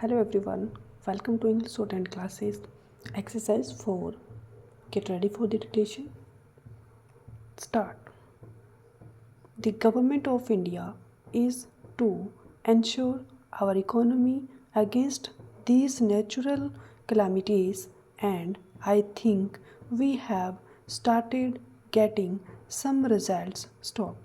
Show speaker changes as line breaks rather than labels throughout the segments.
Hello everyone, welcome to English Shorthand classes. Exercise 4. Get ready for the dictation. Start. The government of India is to ensure our economy against these natural calamities, and I think we have started getting some results. Stop.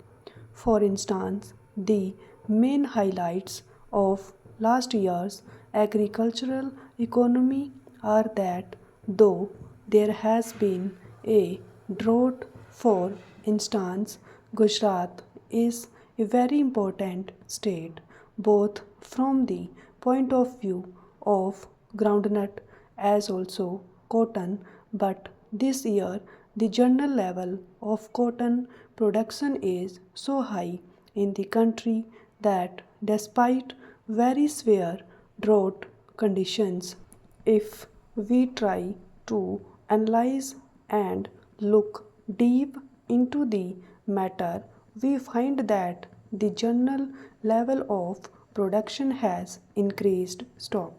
For instance, the main highlights of last year's agricultural economy are that though there has been a drought, for instance, Gujarat is a very important state both from the point of view of groundnut as also cotton, but this year the general level of cotton production is so high in the country that despite very severe drought conditions, if we try to analyze and look deep into the matter, we find that the general level of production has increased. Stop.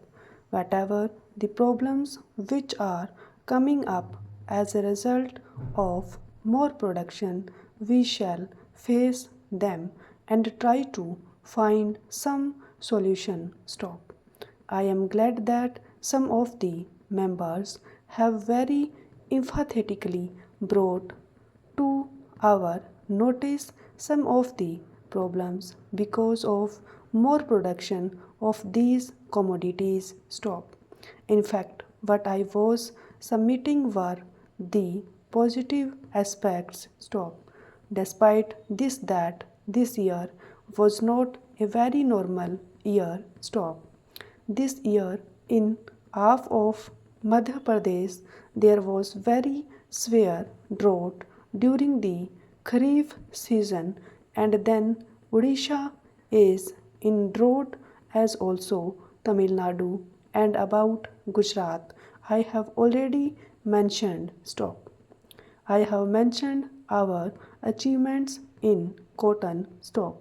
Whatever the problems which are coming up as a result of more production, we shall face them and try to find some solution. Stop. I am glad that some of the members have very emphatically brought to our notice some of the problems because of more production of these commodities. Stop. In fact, what I was submitting were the positive aspects. Stop. Despite that this year was not a very normal year. Stop. This year in half of Madhya Pradesh there was very severe drought during the Kharif season, and then Odisha is in drought as also Tamil Nadu, and about Gujarat I have already mentioned. Stop. I have mentioned our achievements in cotton. Stop.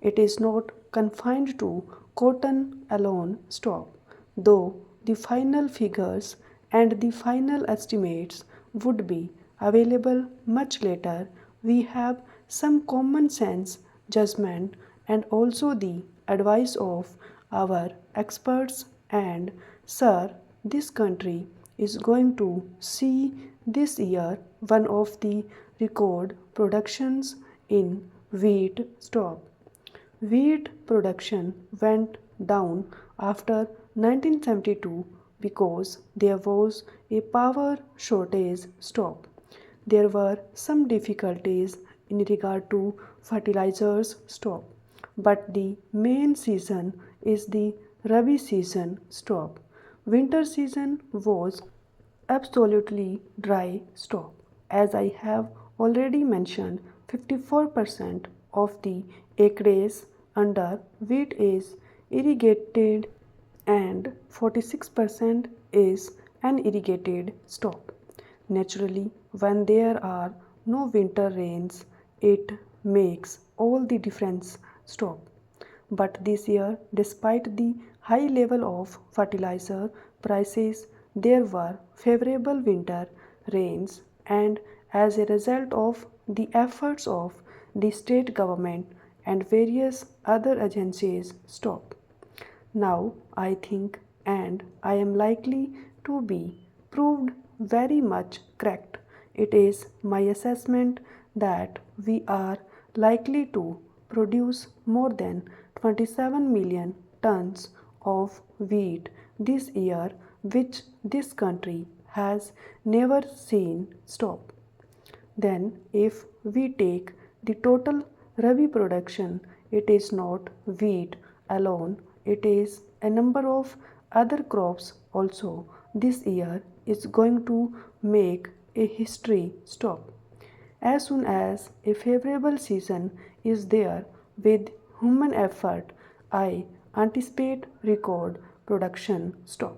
It is not confined to cotton alone. Stop. Though the final figures and the final estimates would be available much later, we have some common sense judgment and also the advice of our experts, and sir, this country is going to see this year one of the record productions in wheat. Stop. Wheat production went down after 1972 because there was a power shortage. Stop. There were some difficulties in regard to fertilizers. Stop. But the main season is the Rabi season. Stop. Winter season was absolutely dry. Stop. As I have already mentioned, 54% of the acreage under wheat is irrigated and 46% is unirrigated. Stop. Naturally, when there are no winter rains, it makes all the difference. Stop. But this year, despite the high level of fertilizer prices, there were favorable winter rains, and as a result of the efforts of the state government and various other agencies. Stop. Now I think and I am likely to be proved very much correct. It is my assessment that we are likely to produce more than 27 million tons of wheat this year, which this country has never seen. Stop. Then, if we take the total Rabi production, it is not wheat alone, it is a number of other crops also. This year is going to make a history. Stop. As soon as a favorable season is there with human effort, I anticipate record production. Stop.